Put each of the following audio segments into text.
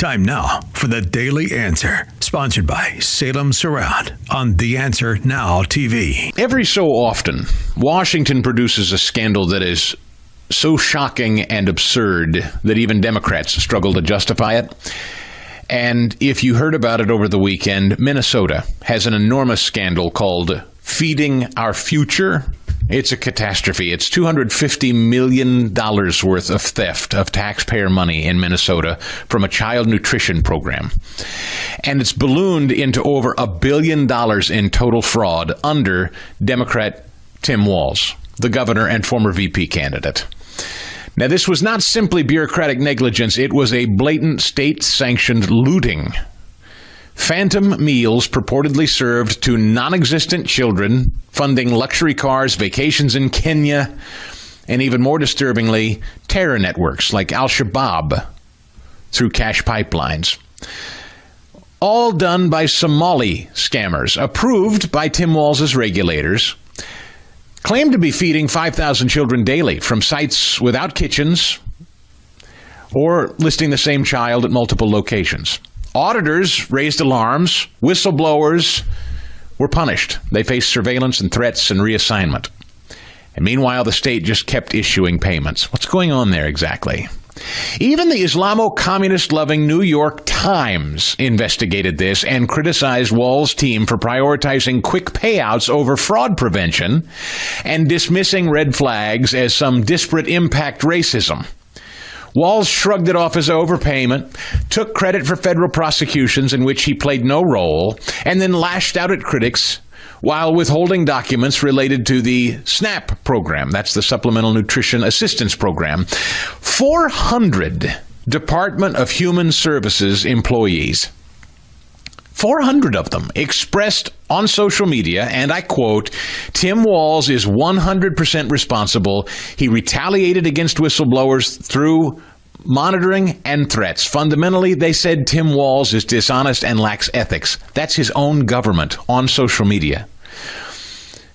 Time now for the Daily Answer, sponsored by Salem Surround on The Answer Now TV. Every so often, Washington produces a scandal that is so shocking and absurd that even Democrats struggle to justify it. And if you heard about it over the weekend, Minnesota has an enormous scandal called Feeding Our Future. It's a catastrophe. It's $250 million worth of theft of taxpayer money in Minnesota from a child nutrition program. And it's ballooned into over $1 billion in total fraud under Democrat Tim Walz, the governor and former VP candidate. Now, this was not simply bureaucratic negligence. It was a blatant state-sanctioned looting. Phantom meals purportedly served to non-existent children, funding luxury cars, vacations in Kenya, and even more disturbingly, terror networks like Al-Shabaab through cash pipelines. All done by Somali scammers, approved by Tim Walz's regulators, claimed to be feeding 5,000 children daily from sites without kitchens or listing the same child at multiple locations. Auditors raised alarms. Whistleblowers were punished. They faced surveillance and threats and reassignment. And meanwhile, the state just kept issuing payments. What's going on there exactly? Even the Islamo-communist-loving New York Times investigated this and criticized Walz's team for prioritizing quick payouts over fraud prevention and dismissing red flags as some disparate impact racism. Walz shrugged it off as overpayment, took credit for federal prosecutions in which he played no role, and then lashed out at critics while withholding documents related to the SNAP program. That's the Supplemental Nutrition Assistance Program. 400 Department of Human Services employees, 400 of them, expressed on social media, and I quote, Tim Walz is 100% responsible. He retaliated against whistleblowers through monitoring and threats. Fundamentally, they said Tim Walz is dishonest and lacks ethics. That's his own government on social media.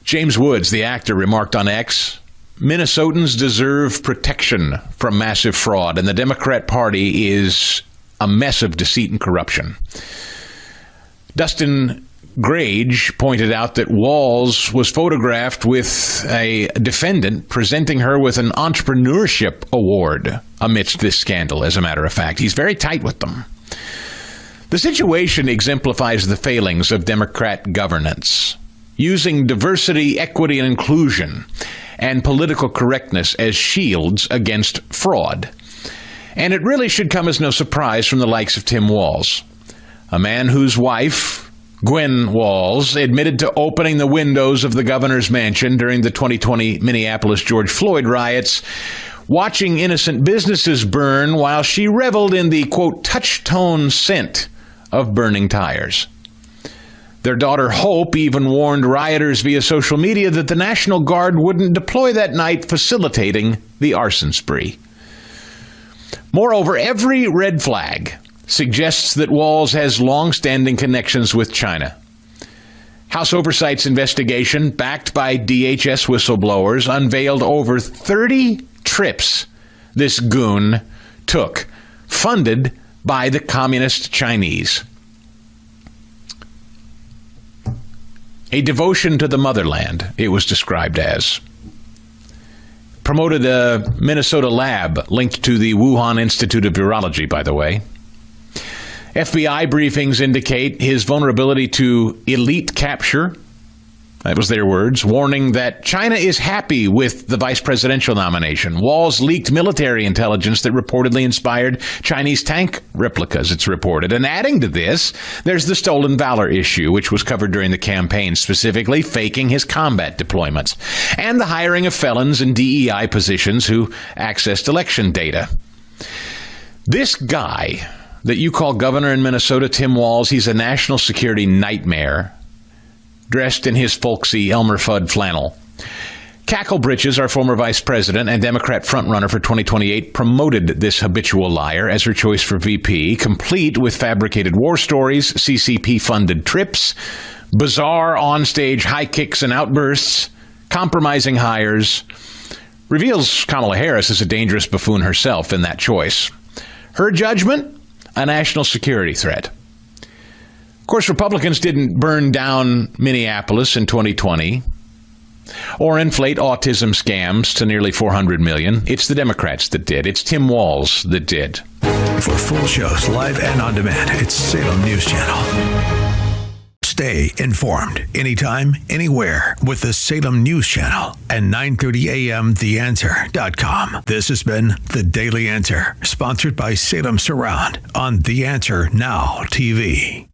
James Woods, the actor, remarked on X, Minnesotans deserve protection from massive fraud, and the Democrat Party is a mess of deceit and corruption. Dustin Grage pointed out that Walz was photographed with a defendant presenting her with an entrepreneurship award amidst this scandal, as a matter of fact. He's very tight with them. The situation exemplifies the failings of Democrat governance, using diversity, equity, and inclusion and political correctness as shields against fraud. And it really should come as no surprise from the likes of Tim Walz, a man whose wife, Gwen Walz, admitted to opening the windows of the governor's mansion during the 2020 Minneapolis George Floyd riots, watching innocent businesses burn while she reveled in the, quote, touch-tone scent of burning tires. Their daughter Hope even warned rioters via social media that the National Guard wouldn't deploy that night, facilitating the arson spree. Moreover, every red flag suggests that Walz has long-standing connections with China. House Oversight's investigation, backed by DHS whistleblowers, unveiled over 30 trips this goon took, funded by the communist Chinese. A devotion to the motherland, it was described as. Promoted a Minnesota lab linked to the Wuhan Institute of Virology, by the way. FBI briefings indicate his vulnerability to elite capture. That was their words, warning that China is happy with the vice presidential nomination. Walz leaked military intelligence that reportedly inspired Chinese tank replicas, it's reported. And adding to this, there's the stolen valor issue, which was covered during the campaign, specifically faking his combat deployments, and the hiring of felons in DEI positions who accessed election data. This guy that you call governor in Minnesota, Tim Walz, he's a national security nightmare, dressed in his folksy Elmer Fudd flannel. Cackle Britches, our former vice president and Democrat frontrunner for 2028, promoted this habitual liar as her choice for VP, complete with fabricated war stories, CCP-funded trips, bizarre onstage high kicks and outbursts, compromising hires, reveals Kamala Harris as a dangerous buffoon herself in that choice. Her judgment? a national security threat. Of course, Republicans didn't burn down Minneapolis in 2020 or inflate autism scams to nearly $400 million. It's the Democrats that did. It's Tim Walz that did. For full shows, live and on demand, it's Salem News Channel. Stay informed anytime, anywhere with the Salem News Channel and 9:30 a.m. TheAnswer.com. This has been The Daily Answer, sponsored by Salem Surround on The Answer Now TV.